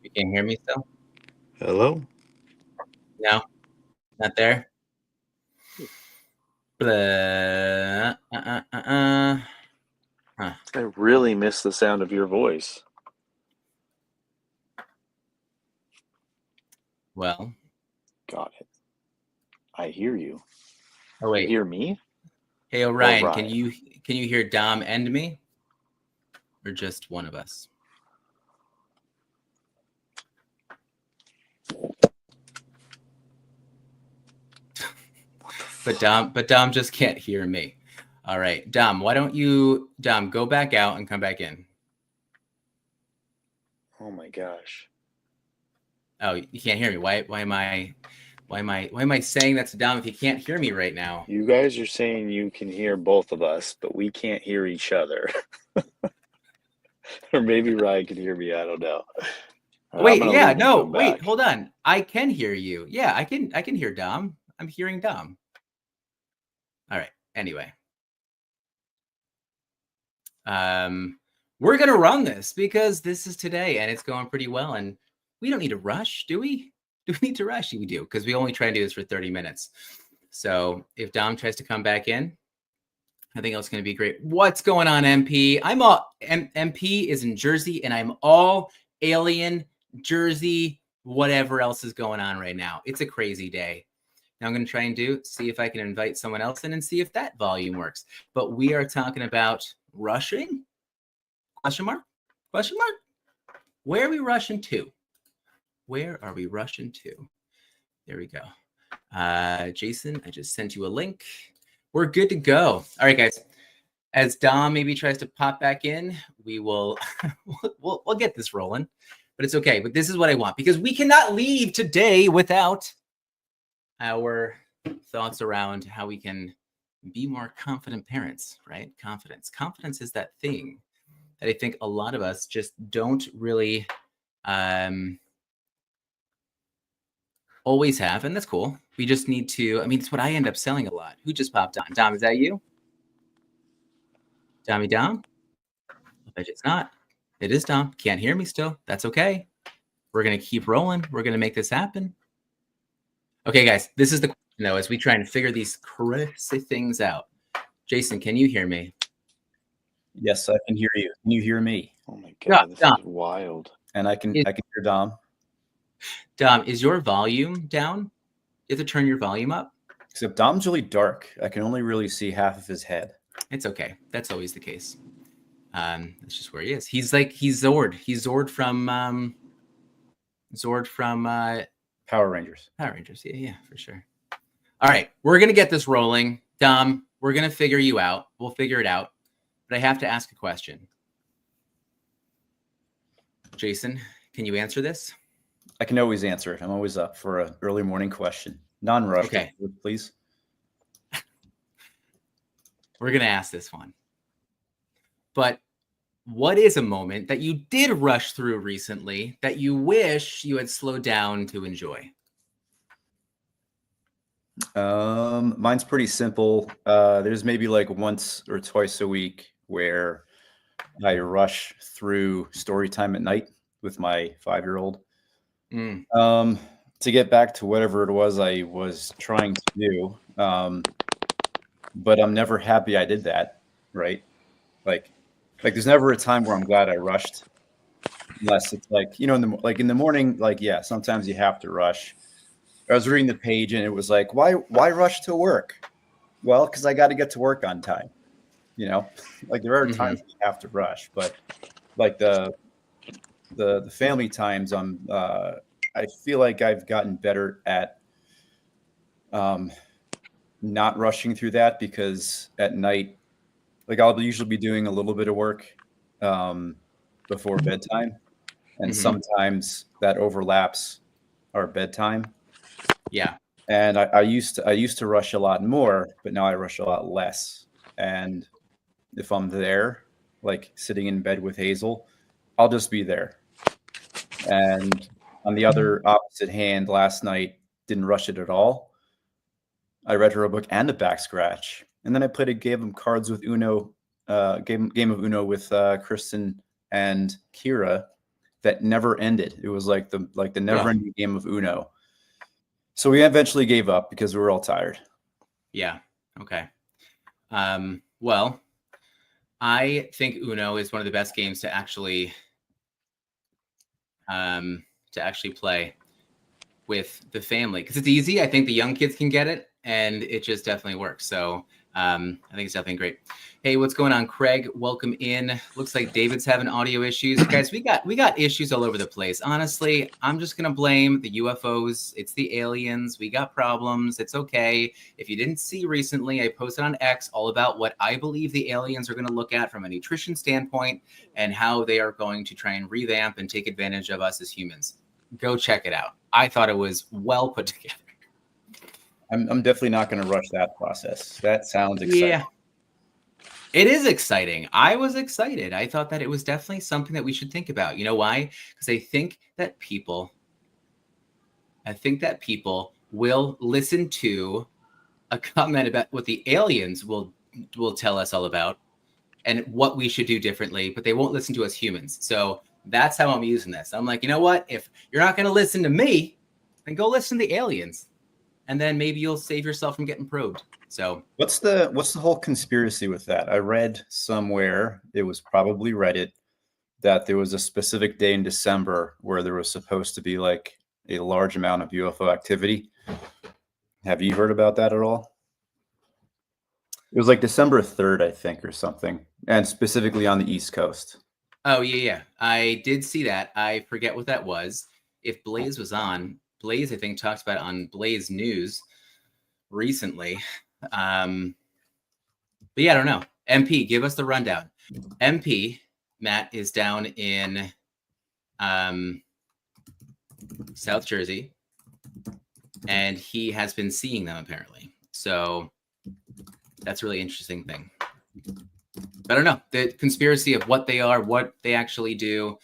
You can't hear me still? Hello? No, not there. Blah. Huh. I really miss the sound of your voice. Well, Got it. I hear you. oh You wait. hear me? Hey Orion, can Ryan? you hear Dom and me, or just one of us? But Dom just can't hear me. All right, Dom, why don't you go back out and come back in? Oh my gosh. Oh, you can't hear me. Why am I saying that to Dom if you can't hear me right now? You guys are saying you can hear both of us, but we can't hear each other. Or maybe Ryan can hear me. I don't know. Wait, yeah, leave and no, come wait, back. hold on. I can hear you. Yeah, I can hear Dom. I'm hearing Dom. All right. Anyway. We're gonna run this because this is today and it's going pretty well. And we don't need to rush, do we? Do we need to rush? We do, because we only try to do this for 30 minutes. So if Dom tries to come back in, I think it's going to be great. What's going on, MP? MP is in Jersey, and I'm all alien, Jersey, whatever else is going on right now. It's a crazy day. Now I'm going to try and see if I can invite someone else in and see if that volume works. But we are talking about rushing? Question mark? Question mark? Where are we rushing to? Where are we rushing to? There we go. Jason, I just sent you a link. We're good to go. All right, guys. As Dom maybe tries to pop back in, we will we'll get this rolling. But it's okay. But this is what I want, because we cannot leave today without our thoughts around how we can be more confident parents, right? Confidence. Confidence is that thing that I think a lot of us just don't really always have, and that's cool. We just need to, it's what I end up selling a lot. Who just popped on? Dom, is that you? Dommy Dom? I bet it's not. It is Dom. Can't hear me still. That's okay. We're going to keep rolling. We're going to make this happen. Okay, guys, this is the question, though, as we try and figure these crazy things out. Jason, can you hear me? Yes, I can hear you. Can you hear me? Oh my God, this Dom. is wild. And I can hear Dom. Dom, is your volume down? You have to turn your volume up. Except Dom's really dark. I can only really see half of his head. It's okay. That's always the case. That's just where he is. He's Zord. He's Zord from Power Rangers. Power Rangers. Yeah, for sure. All right, we're gonna get this rolling. Dom, we're gonna figure you out. We'll figure it out. But I have to ask a question. Jason, can you answer this? I can always answer it. I'm always up for an early morning question. Non-rush, okay. Please. We're going to ask this one. But what is a moment that you did rush through recently that you wish you had slowed down to enjoy? Mine's pretty simple. There's maybe like once or twice a week where I rush through story time at night with my 5-year-old. To get back to whatever it was I was trying to do. But I'm never happy I did that, right? Like there's never a time where I'm glad I rushed, unless it's like, in the morning, like, yeah, sometimes you have to rush. I was reading the page and it was like, why rush to work? Well, because I got to get to work on time. Like there are times you have to rush, but like the family times, I feel like I've gotten better at not rushing through that, because at night, like I'll usually be doing a little bit of work before bedtime, and sometimes that overlaps our bedtime. Yeah. And I used to rush a lot more, but now I rush a lot less. And if I'm there, like sitting in bed with Hazel, I'll just be there. And on the other opposite hand, last night, didn't rush it at all. I read her a book and a back scratch. And then I played a game of cards with Uno, game of Uno with Kristen and Kira that never ended. It was like the never ending game of Uno. So we eventually gave up because we were all tired. Yeah. Okay. Well, I think Uno is one of the best games to actually play with the family because it's easy. I think the young kids can get it, and it just definitely works. So I think it's definitely great. Hey, what's going on, Craig? Welcome in. Looks like David's having audio issues. Guys, we got issues all over the place. Honestly, I'm just gonna blame the UFOs. It's the aliens. We got problems. It's okay. If you didn't see recently, I posted on X all about what I believe the aliens are gonna look at from a nutrition standpoint and how they are going to try and revamp and take advantage of us as humans. Go check it out. I thought it was well put together. I'm definitely not going to rush that process. That sounds exciting. Yeah, it is exciting. I was excited. I thought that it was definitely something that we should think about. You know why? Because I think that people will listen to a comment about what the aliens will tell us all about and what we should do differently, but they won't listen to us humans. So that's how I'm using this. I'm like, you know what? If you're not going to listen to me, then go listen to the aliens. And then maybe you'll save yourself from getting probed. So what's the whole conspiracy with that? I read somewhere, it was probably Reddit, that there was a specific day in December where there was supposed to be like a large amount of UFO activity. Have you heard about that at all? It was like December 3rd, I think, or something, and specifically on the East Coast. Oh, yeah. I did see that. I forget what that was. If Blaze was on, Blaze, I think, talked about it on Blaze News recently. But yeah, I don't know. MP, give us the rundown. MP, Matt, is down in South Jersey, and he has been seeing them, apparently. So that's a really interesting thing. I don't know. The conspiracy of what they are, what they actually do,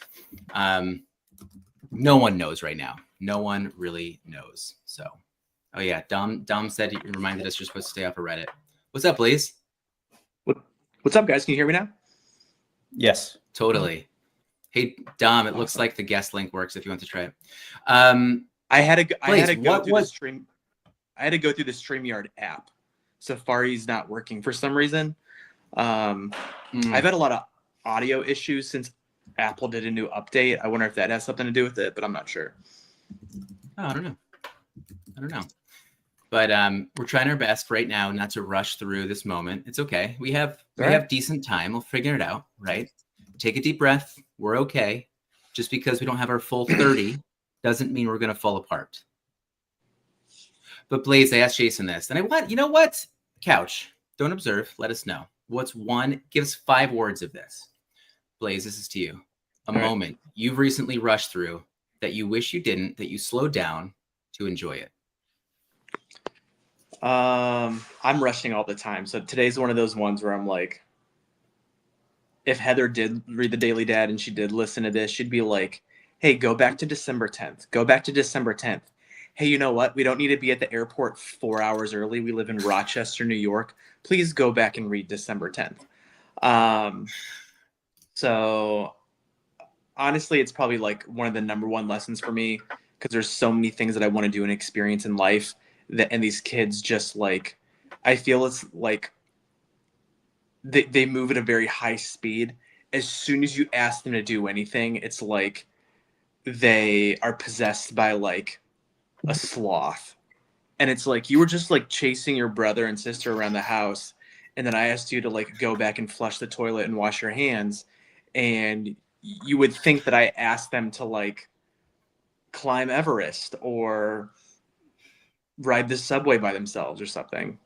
no one knows right now. No one really knows. So, oh yeah, Dom said he reminded us you're supposed to stay off of Reddit. What's up, Blaze? What's up, guys? Can you hear me now? Yes. Totally. Hey, Dom, it looks like the guest link works if you want to try it. I had to go through what? the stream. I had to go through the StreamYard app. Safari's not working for some reason. I've had a lot of audio issues since Apple did a new update. I wonder if that has something to do with it, but I'm not sure. Oh, I don't know. But we're trying our best right now not to rush through this moment. It's okay. We have decent time. We'll figure it out, right? Take a deep breath. We're okay. Just because we don't have our full 30 doesn't mean we're going to fall apart. But Blaze, I asked Jason this, and you know what? Couch, don't observe. Let us know. Give us 5 words of this. Blaze, this is to you. A moment you've recently rushed through that you wish you didn't, that you slowed down to enjoy it. I'm rushing all the time. So today's one of those ones where I'm like, if Heather did read the Daily Dad and she did listen to this, she'd be like, hey, go back to December 10th. Go back to December 10th. Hey, you know what? We don't need to be at the airport 4 hours early. We live in Rochester, New York. Please go back and read December 10th. So honestly, it's probably like one of the number one lessons for me because there's so many things that I want to do and experience in life and these kids just like, I feel it's like they move at a very high speed. As soon as you ask them to do anything, it's like they are possessed by like a sloth. And it's like you were just like chasing your brother and sister around the house, and then I asked you to like go back and flush the toilet and wash your hands, and you would think that I asked them to like climb Everest or ride the subway by themselves or something.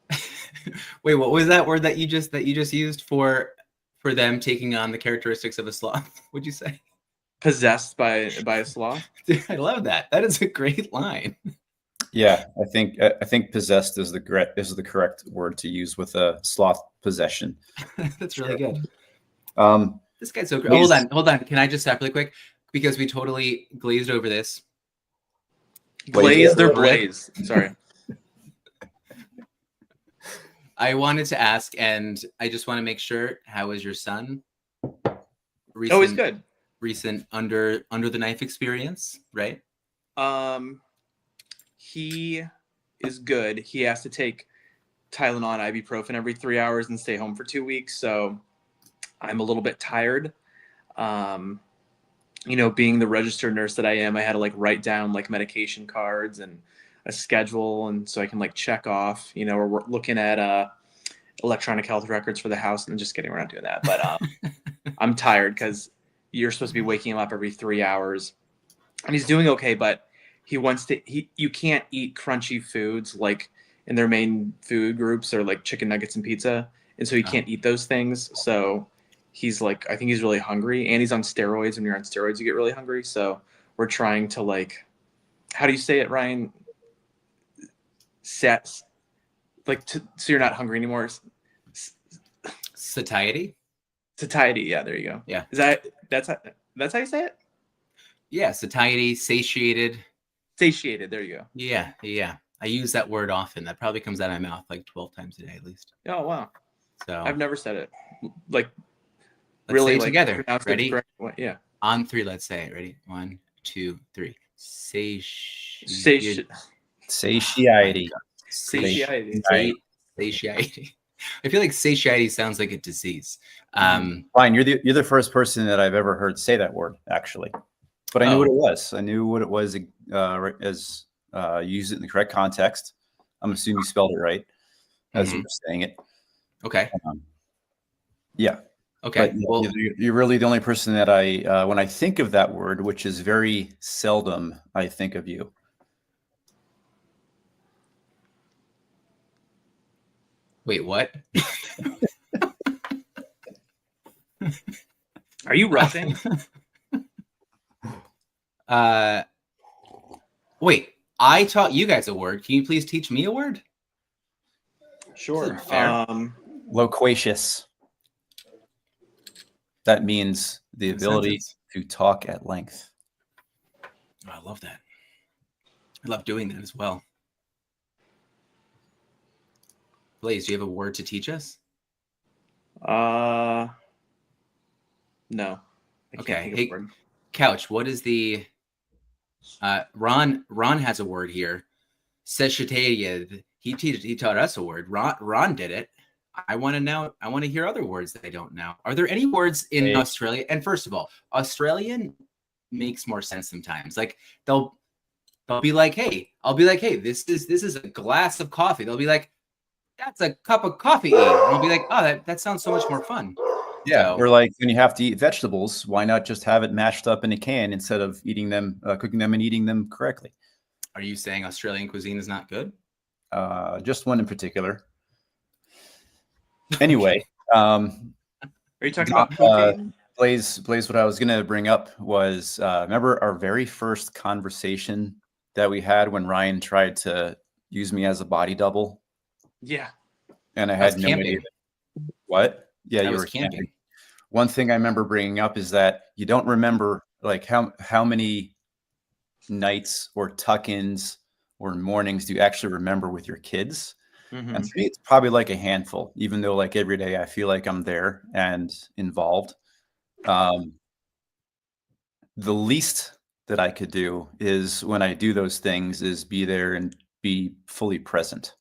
Wait, what was that word that you just used for them taking on the characteristics of a sloth? What'd you say? Possessed by a sloth. Dude, I love that. That is a great line. Yeah, I think possessed is the correct word to use with a sloth possession. That's really good. This guy's so great. Hold on. Can I just stop really quick? Because we totally glazed over this. Glazed or blaze? Sorry. I wanted to ask, and I just want to make sure, how is your son? Oh, he's good. recent under the knife experience, right? He is good. He has to take Tylenol and ibuprofen every 3 hours and stay home for 2 weeks. So I'm a little bit tired. Being the registered nurse that I am, I had to like write down like medication cards and a schedule, and so I can like check off. We're looking at electronic health records for the house, and just kidding, we're not doing that. But I'm tired because you're supposed to be waking him up every 3 hours, and he's doing okay, but you can't eat crunchy foods like in their main food groups or like chicken nuggets and pizza, and so he can't eat those things. So he's like, I think he's really hungry, and he's on steroids. When you're on steroids, you get really hungry. So we're trying to like, how do you say it, Ryan? So you're not hungry anymore. Satiety. Satiety. Yeah, there you go. Yeah. That's how you say it? Yeah, satiety, satiated. Satiated. There you go. Yeah. I use that word often. That probably comes out of my mouth like 12 times a day at least. Oh wow. So I've never said it. Like let's really say it like together. Ready? Yeah. On 3, let's say it. Ready? 1, 2, 3. Satiety. Satiety. Satiety. I feel like satiety sounds like a disease. Fine, you're the first person that I've ever heard say that word, actually. But I knew what it was. I knew what it was as use it in the correct context. I'm assuming you spelled it right as you were saying it. Okay. Yeah. Okay. But well, you're really the only person that when I think of that word, which is very seldom, I think of you. wait, what? Are you roughing? Wait, I taught you guys a word. Can you please teach me a word? Sure. Fair. Loquacious. That means the ability to talk at length. Oh, I love that. I love doing that as well. Blaze, do you have a word to teach us? No. I Okay. can't think of Hey, a word. Couch, what is the Ron has a word here. Satiated. He taught us a word. Ron did it. I want to hear other words that I don't know. Are there any words in Australia? And first of all, Australian makes more sense sometimes. Like they'll be like, hey, I'll be like, hey, this is a glass of coffee. They'll be like, that's a cup of coffee. And I'll be like, oh, that sounds so much more fun. Yeah. So, or like when you have to eat vegetables, why not just have it mashed up in a can instead of eating them, cooking them and eating them correctly? Are you saying Australian cuisine is not good? Just one in particular. Anyway, are you talking about cooking? Blaze, what I was going to bring up was, remember our very first conversation that we had when Ryan tried to use me as a body double? Yeah. And I had no idea. What? Yeah, you were camping. One thing I remember bringing up is that you don't remember like how many nights or tuck-ins or mornings do you actually remember with your kids? Mm-hmm. And for me, it's probably like a handful, even though like every day I feel like I'm there and involved. The least that I could do is when I do those things is be there and be fully present.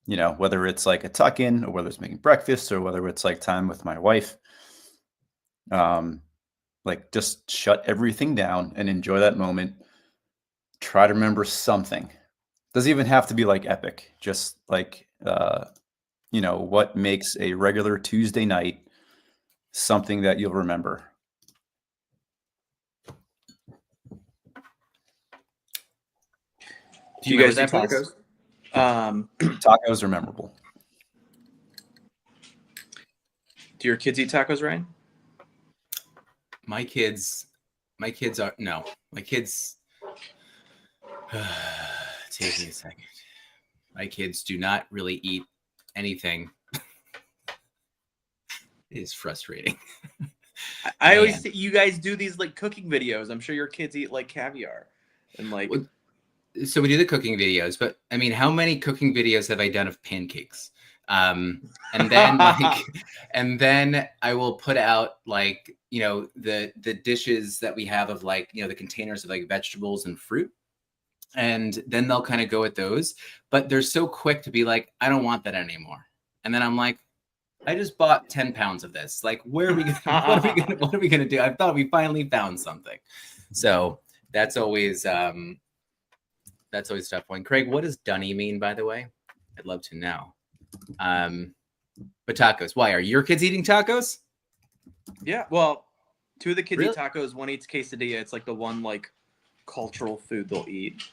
You know, whether it's like a tuck-in or whether it's making breakfast or whether it's like time with my wife. Like just shut everything down and enjoy that moment. Try to remember something. Doesn't even have to be like epic. Just like, what makes a regular Tuesday night something that you'll remember. Do you guys do tacos? Tacos are memorable. Do your kids eat tacos, Ryan? My kids are no. My kids. Take me a second. My kids do not really eat anything. It is frustrating. I always say you guys do these like cooking videos. I'm sure your kids eat like caviar and like. So we do the cooking videos, but I mean, how many cooking videos have I done of pancakes? And then like, and then I will put out like, you know, the dishes that we have of like, you know, the containers of like vegetables and fruit. And then they'll kind of go at those, but they're so quick to be like, I don't want that anymore. And then I'm like, I just bought 10 pounds of this. Like, where are we gonna, what are we gonna do? I thought we finally found something. So that's always a tough one. Craig, what does dunny mean, by the way? I'd love to know. But tacos, why are your kids eating tacos? Yeah, well, two of the kids Really? eat tacos. One eats quesadilla. It's like the one like cultural food they'll eat.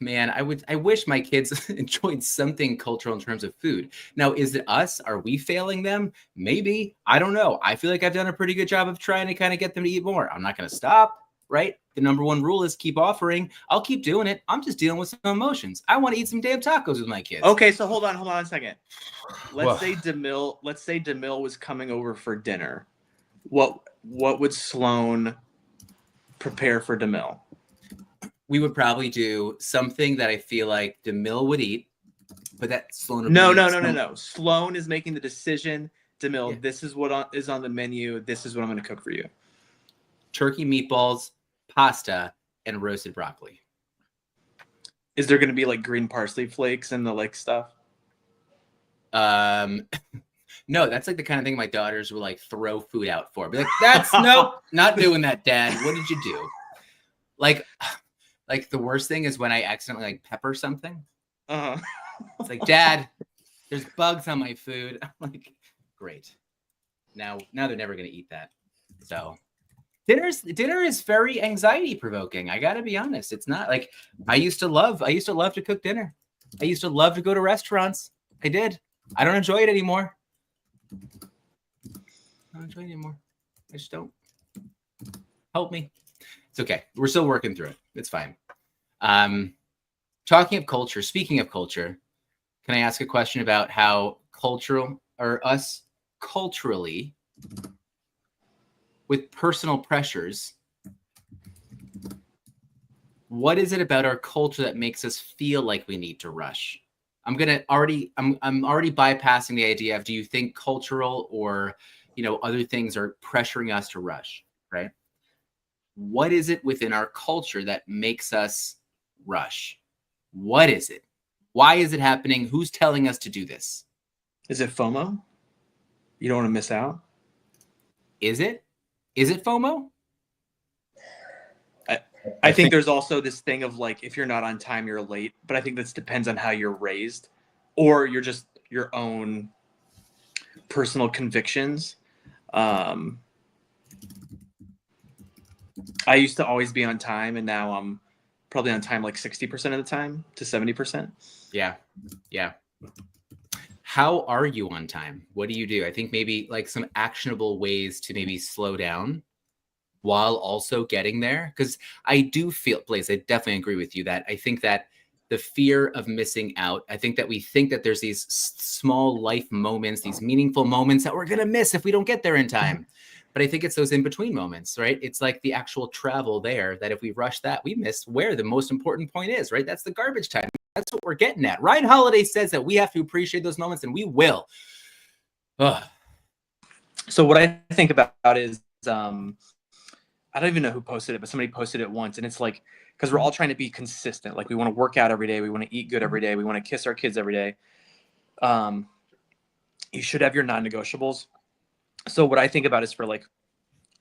Man, I wish my kids enjoyed something cultural in terms of food. Now, is it us? Are we failing them? Maybe. I don't know. I feel like I've done a pretty good job of trying to kind of get them to eat more. I'm not going to stop, right? The number one rule is keep offering. I'll keep doing it. I'm just dealing with some emotions. I want to eat some damn tacos with my kids. Okay, so hold on a second. Well- Let's say DeMille was coming over for dinner. What would Sloan prepare for DeMille? We would probably do something that I feel like DeMille would eat, but that Sloan would No. Sloan is making the decision. DeMille, Yeah. this is what is on the menu. This is what I'm going to cook for you. Turkey meatballs, pasta, and roasted broccoli. Is there going to be like green parsley flakes and the like stuff? No, that's like the kind of thing my daughters will like throw food out for. Be like, that's nope, not doing that, Dad. What did you do? Like the worst thing is when I accidentally like pepper something. Uh-huh. It's like, Dad, there's bugs on my food. I'm like, great. Now they're never gonna eat that. So dinner is very anxiety provoking. I gotta be honest. It's not like I used to love to cook dinner. I used to love to go to restaurants. I did. I don't enjoy it anymore. I don't enjoy it anymore. I just don't. Help me. It's okay. We're still working through it. It's fine. Talking of culture, speaking of culture, can I ask a question about how cultural or us culturally with personal pressures, what is it about our culture that makes us feel like we need to rush? I'm already bypassing the idea of, do you think cultural or, you know, other things are pressuring us to rush, right? What is it within our culture that makes us rush? What is it? Why is it happening? Who's telling us to do this? Is it FOMO? You don't want to miss out? Is it? Is it FOMO? I think there's also this thing of like, if you're not on time, you're late. But I think this depends on how you're raised, or you're just your own personal convictions. I used to always be on time, and now I'm probably on time like 60% of the time to 70%. Yeah. How are you on time? What do you do? I think maybe like some actionable ways to maybe slow down while also getting there. Because I do feel, Blaze, I definitely agree with you that I think that the fear of missing out, I think that we think that there's these small life moments, these meaningful moments that we're going to miss if we don't get there in time. But I think it's those in-between moments, right? It's like the actual travel there that if we rush that, we miss where the most important point is, right? That's the garbage time. That's what we're getting at. Ryan Holiday says that we have to appreciate those moments, and we will. Ugh. So what I think about is, I don't even know who posted it, but somebody posted it once, and it's like, because we're all trying to be consistent. Like, we want to work out every day. We want to eat good every day. We want to kiss our kids every day. You should have your non-negotiables. So what I think about is for like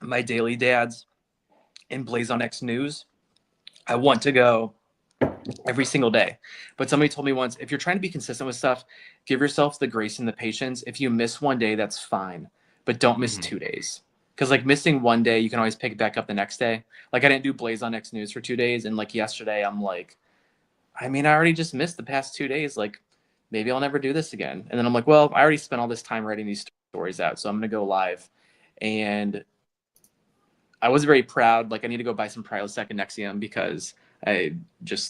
my daily dads in Blaze on X News, I want to go every single day. But somebody told me once, if you're trying to be consistent with stuff, give yourself the grace and the patience. If you miss one day, that's fine, but don't miss 2 days. Because like missing one day, you can always pick it back up the next day. Like I didn't do Blaze on X News for 2 days. And like yesterday, I'm like, I mean, I already just missed the past 2 days. Like maybe I'll never do this again. And then I'm like, well, I already spent all this time writing these stories out, so I'm going to go live. And I was very proud. Like I need to go buy some Prilosec and Nexium because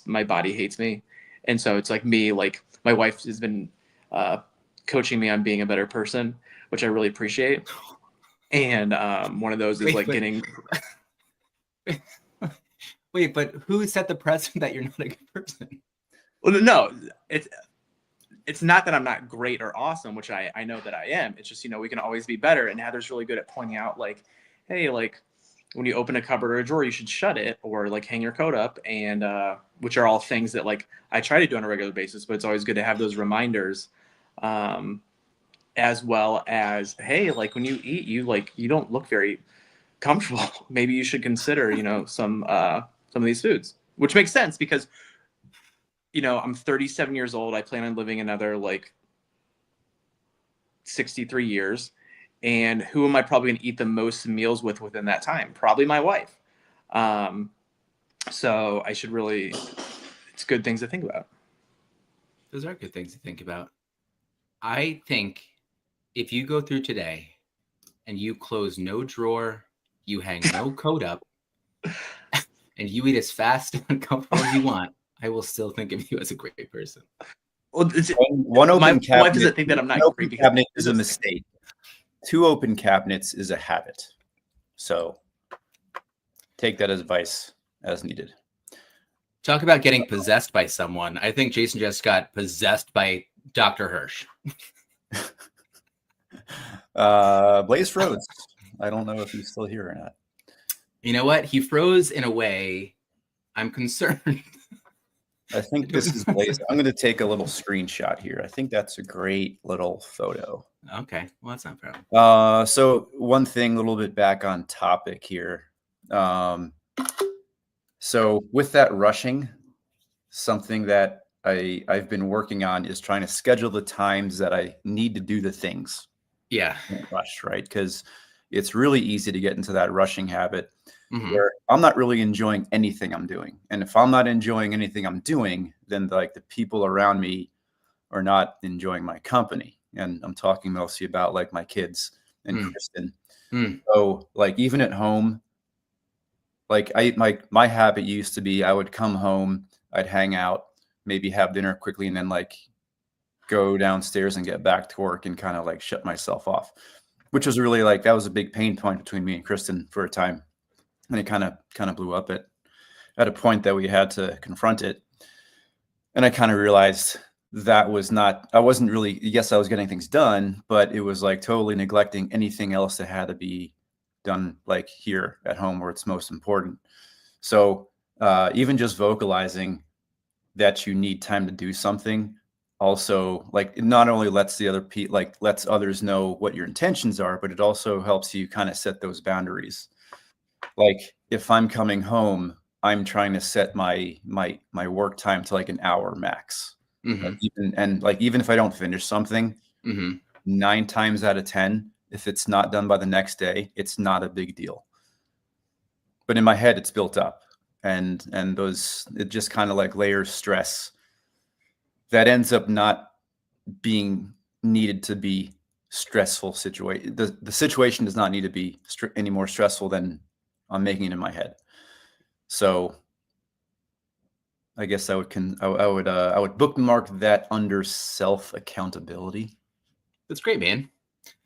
my body hates me. And so it's like me, like my wife has been coaching me on being a better person, which I really appreciate. And one of those is getting. Wait, but who set the precedent that you're not a good person? Well, no, it's not that I'm not great or awesome, which I know that I am. It's just, we can always be better. And Heather's really good at pointing out like, hey, like when you open a cupboard or a drawer, you should shut it or like hang your coat up. And which are all things that like I try to do on a regular basis, but it's always good to have those reminders. As well as, hey, like when you eat, you don't look very comfortable. Maybe you should consider, some of these foods, which makes sense because, I'm 37 years old. I plan on living another like 63 years. And who am I probably going to eat the most meals with within that time? Probably my wife. So I should really, it's good things to think about. Those are good things to think about. I think if you go through today and you close no drawer, you hang no coat up, and you eat as fast and comfortable as you want, I will still think of you as a great person. Well, One my open cabinet, wife doesn't think that I'm not one great open because cabinet is a mistake. 2 open cabinets is a habit. So take that advice as needed. Talk about getting possessed by someone. I think Jason just got possessed by Dr. Hirsch. Blaze froze. I don't know if he's still here or not. You know what? He froze in a way I'm concerned. I think this is Blaze. I'm going to take a little screenshot here. I think that's a great little photo. Okay. Well, that's not a problem. So one thing, a little bit back on topic here. So with that rushing, something that I've been working on is trying to schedule the times that I need to do the things. Yeah. Rush, right? Because it's really easy to get into that rushing habit Mm-hmm. where I'm not really enjoying anything I'm doing. And if I'm not enjoying anything I'm doing, then like the people around me are not enjoying my company. And I'm talking mostly about like my kids and Kristen. So like even at home, like my habit used to be I would come home, I'd hang out, maybe have dinner quickly, and then like go downstairs and get back to work and kind of like shut myself off, which was really like that was a big pain point between me and Kristen for a time. And it kind of blew up at a point that we had to confront it. And I kind of realized that was not, I wasn't really, yes, I was getting things done, but it was like totally neglecting anything else that had to be done like here at home where it's most important. So even just vocalizing that you need time to do something also like it not only lets the other like lets others know what your intentions are, but it also helps you kind of set those boundaries. Like if I'm coming home, I'm trying to set my work time to like an hour max. Like even if I don't finish something, 9 times out of 10, if it's not done by the next day, it's not a big deal. But in my head, it's built up, and those it just kind of like layers stress that ends up not being needed to be stressful situation. The situation does not need to be any more stressful than I'm making it in my head. So I guess I would bookmark that under self accountability. That's great, man.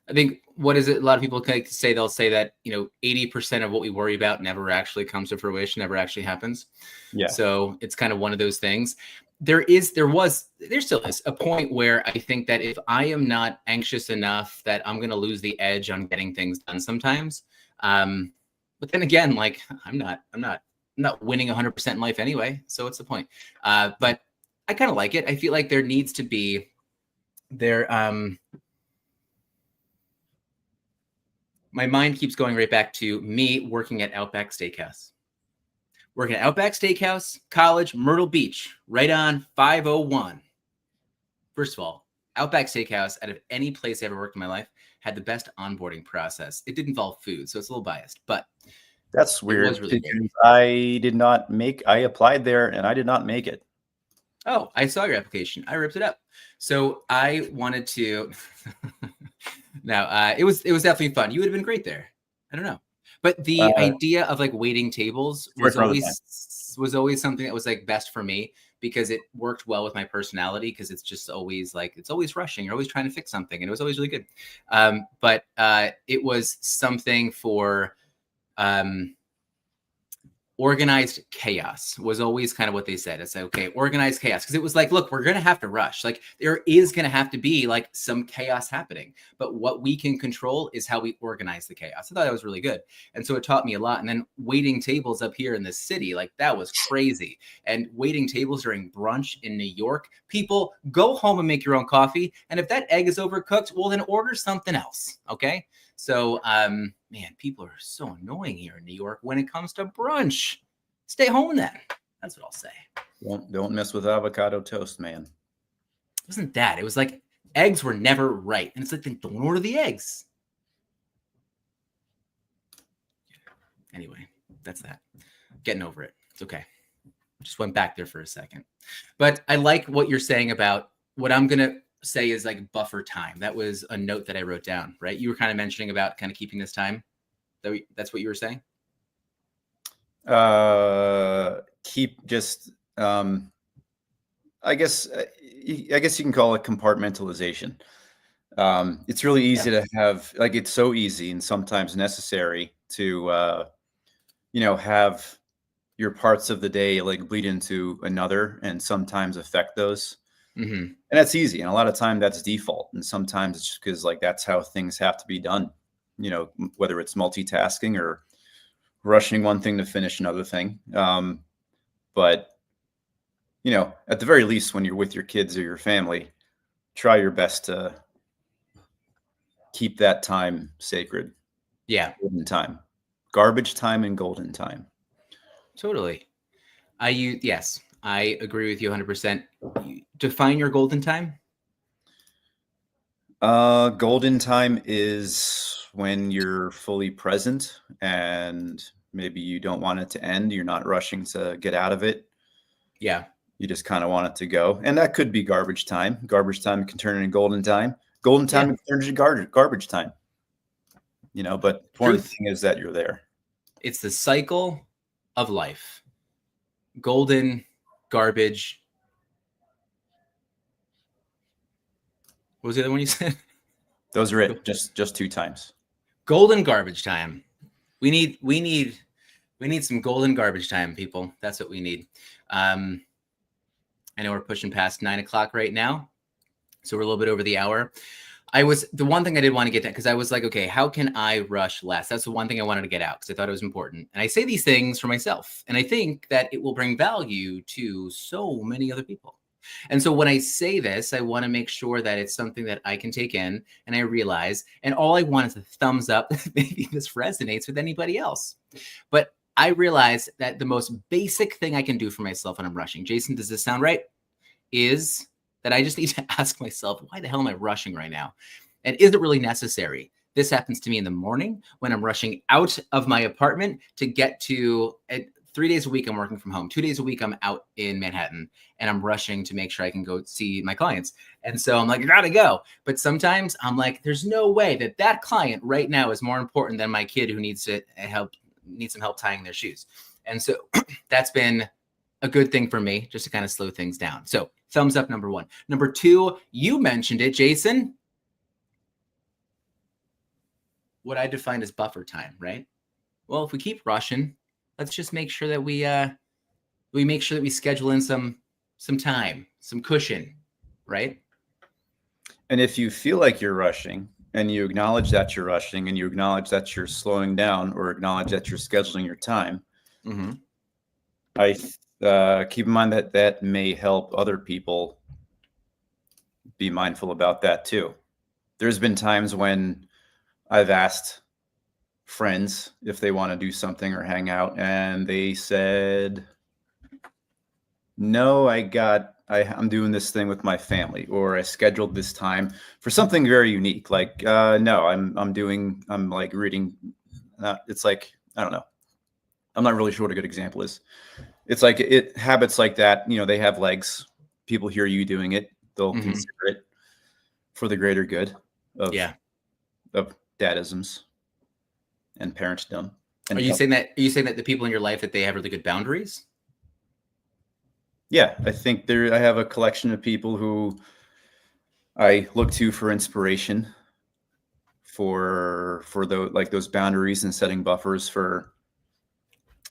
I think what is it? A lot of people say they'll say that 80% of what we worry about never actually comes to fruition, never actually happens. Yeah. So it's kind of one of those things. There still is a point where I think that if I am not anxious enough, that I'm going to lose the edge on getting things done sometimes. But then again, like I'm not winning 100% in life anyway. So what's the point? But I kind of like it. I feel like there needs to be my mind keeps going right back to me working at Outback Steakhouse. Working at Outback Steakhouse, college, Myrtle Beach, right on 501. First of all, Outback Steakhouse, out of any place I ever worked in my life, had the best onboarding process. It did involve food, so it's a little biased, but that's weird. It was really weird. I applied there and I did not make it. Oh, I saw your application. I ripped it up. So I wanted to. Now, it was definitely fun. You would have been great there. I don't know, but the idea of like waiting tables was always something that was like best for me because it worked well with my personality. Because it's just always like it's always rushing. You're always trying to fix something, and it was always really good. But it was something for organized chaos was always kind of what they said. It's like, okay, organized chaos. Because it was like, look, we're going to have to rush. Like there is going to have to be like some chaos happening. But what we can control is how we organize the chaos. I thought that was really good. And so it taught me a lot. And then waiting tables up here in the city, like that was crazy. And waiting tables during brunch in New York, people go home and make your own coffee. And if that egg is overcooked, well, then order something else. Okay. So, man, people are so annoying here in New York when it comes to brunch. Stay home then. That's what I'll say. Don't mess with avocado toast, man. It wasn't that. It was like eggs were never right. And it's like, then don't order the eggs. Anyway, that's that. Getting over it. It's okay. Just went back there for a second. But I like what you're saying about what I'm going to say is like buffer time. That was a note that I wrote down, right? You were kind of mentioning about kind of keeping this time. That's what you were saying? Keep just, I guess you can call it compartmentalization. It's really easy to have, like, it's so easy and sometimes necessary to, have your parts of the day like bleed into another and sometimes affect those. Mm-hmm. And that's easy. And a lot of time that's default. And sometimes it's just because like that's how things have to be done, whether it's multitasking or rushing one thing to finish another thing. But, at the very least, when you're with your kids or your family, try your best to keep that time sacred. Yeah. Golden time. Garbage time and golden time. Totally. Yes, I agree with you 100%. Define your golden time. Golden time is when you're fully present and maybe you don't want it to end. You're not rushing to get out of it. Yeah. You just kind of want it to go. And that could be garbage time. Garbage time can turn into golden time. Golden time can turn into garbage time. But the important thing is that you're there. It's the cycle of life. Golden, garbage. What was the other one you said? Those are it. Just 2 times. Golden garbage time. We need some golden garbage time, people. That's what we need. I know we're pushing past 9 o'clock right now, so we're a little bit over the hour. The one thing I did want to get to, because I was like, okay, how can I rush less? That's the one thing I wanted to get out because I thought it was important. And I say these things for myself, and I think that it will bring value to so many other people. And so when I say this, I want to make sure that it's something that I can take in and I realize, and all I want is a thumbs up. Maybe this resonates with anybody else. But I realize that the most basic thing I can do for myself when I'm rushing, Jason, does this sound right? Is that I just need to ask myself, why the hell am I rushing right now? And is it really necessary? This happens to me in the morning when I'm rushing out of my apartment to get to 3 days a week. I'm working from home. 2 days a week, I'm out in Manhattan and I'm rushing to make sure I can go see my clients. And so I'm like, I gotta go. But sometimes I'm like, there's no way that client right now is more important than my kid who needs some help tying their shoes. And so that's been a good thing for me just to kind of slow things down. So thumbs up, number 1. Number 2, you mentioned it, Jason. What I define as buffer time, right? Well, if we keep rushing, let's just make sure that we schedule in some time, some cushion, right? And if you feel like you're rushing and you acknowledge that you're rushing and you acknowledge that you're slowing down or acknowledge that you're scheduling your time, I keep in mind that may help other people be mindful about that too. There's been times when I've asked friends if they want to do something or hang out and they said, no, I'm doing this thing with my family, or I scheduled this time for something very unique. Like, no, I'm like reading. It's like, I don't know. I'm not really sure what a good example is. It's like habits like that, they have legs. People hear you doing it. They'll consider it for the greater good of dadisms and parentdom. And Are you saying that the people in your life, that they have really good boundaries? Yeah, I think I have a collection of people who I look to for inspiration for those boundaries and setting buffers for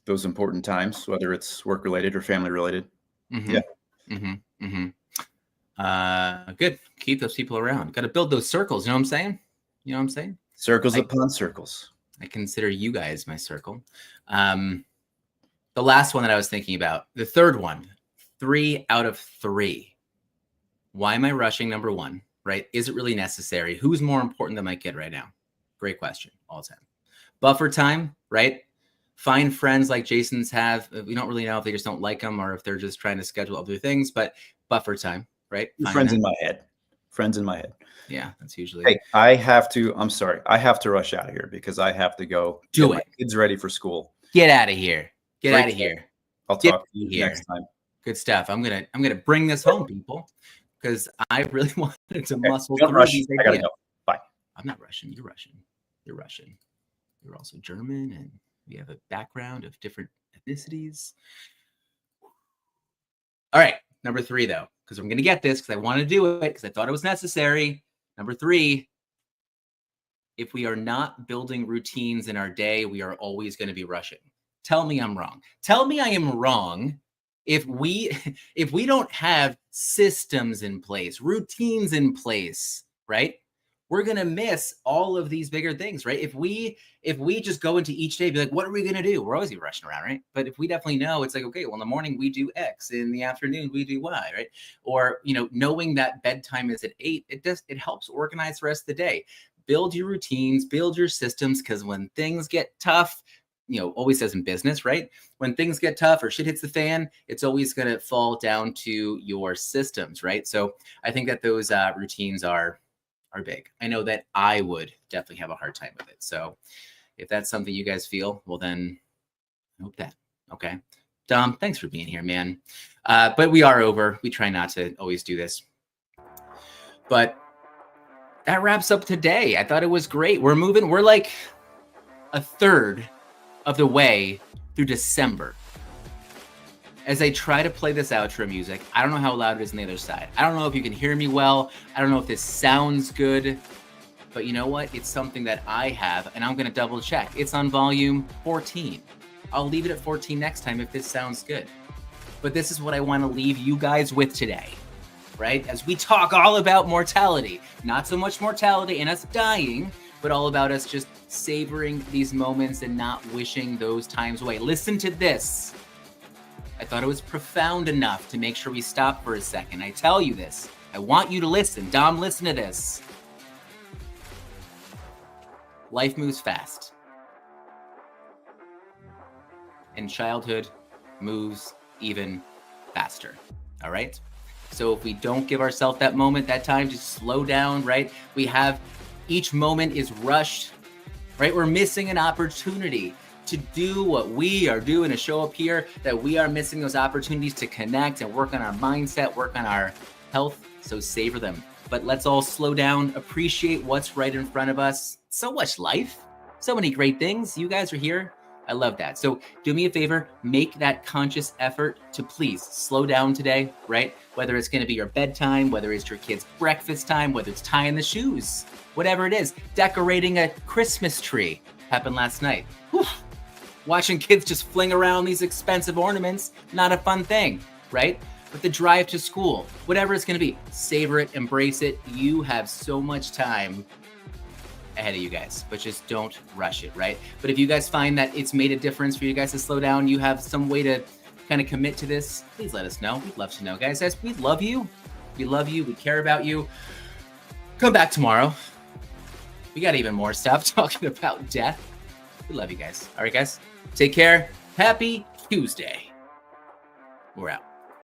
those important times, whether it's work related or family related. Mm-hmm. Yeah. Mm-hmm. Mm-hmm. Good. Keep those people around. Got to build those circles. You know what I'm saying? You know what I'm saying? Circles upon circles. I consider you guys my circle. The last one that I was thinking about, the third one, 3 out of 3. Why am I rushing? Number one, right? Is it really necessary? Who's more important than my kid right now? Great question all the time. Buffer time, right? Find friends like Jason's have. We don't really know if they just don't like them or if they're just trying to schedule other things, but buffer time, right? Friends in my head. Friends in my head. Yeah, that's usually. Hey, I'm sorry. I have to rush out of here because I have to go Do get my it. kids ready for school. Get out of here. Get Great out of stuff. here. I'll Get talk to you here. next time. Good stuff. I'm gonna bring this home, people, because I really wanted to muscle Don't through rush. these I gotta ideas. go. Bye. I'm not Russian. You're Russian. You're Russian. You're also German, and we have a background of different ethnicities. All right, number 3, though, because I'm going to get this because I want to do it because I thought it was necessary. Number 3, if we are not building routines in our day, we are always going to be rushing. Tell me I'm wrong. Tell me I am wrong if we don't have systems in place, routines in place, right? We're going to miss all of these bigger things, right? If we just go into each day and be like, what are we going to do? We're always rushing around, right? But if we definitely know, it's like, okay, well, in the morning we do X, in the afternoon we do Y, right? Or, knowing that bedtime is at 8, it helps organize the rest of the day. Build your routines, build your systems, because when things get tough, always says in business, right? When things get tough or shit hits the fan, it's always going to fall down to your systems, right? So I think that those routines are big. I know that I would definitely have a hard time with it. So if that's something you guys feel, well, then I hope that. Okay. Dom, thanks for being here, man. But we are over. We try not to always do this. But that wraps up today. I thought it was great. We're like a third of the way through December. As I try to play this outro music, I don't know how loud it is on the other side. I don't know if you can hear me well. I don't know if this sounds good. But you know what? It's something that I have, and I'm going to double check. It's on volume 14. I'll leave it at 14 next time if this sounds good. But this is what I want to leave you guys with today, right? As we talk all about mortality. Not so much mortality and us dying, but all about us just savoring these moments and not wishing those times away. Listen to this. I thought it was profound enough to make sure we stop for a second. I tell you this. I want you to listen. Dom, listen to this. Life moves fast. And childhood moves even faster. All right? So if we don't give ourselves that moment, that time to slow down, right? Each moment is rushed, right? We're missing an opportunity to do what we are doing to show up here, that we are missing those opportunities to connect and work on our mindset, work on our health. So savor them. But let's all slow down, appreciate what's right in front of us. So much life, so many great things. You guys are here. I love that. So do me a favor, make that conscious effort to please slow down today, right? Whether it's going to be your bedtime, whether it's your kid's breakfast time, whether it's tying the shoes, whatever it is, decorating a Christmas tree happened last night. Whew. Watching kids just fling around these expensive ornaments, not a fun thing, right? But the drive to school, whatever it's going to be, savor it, embrace it. You have so much time ahead of you guys, but just don't rush it, right? But if you guys find that it's made a difference for you guys to slow down, you have some way to kind of commit to this, please let us know. We'd love to know, guys. We love you. We love you. We care about you. Come back tomorrow. We got even more stuff talking about death. We love you guys. All right, guys. Take care. Happy Tuesday. We're out.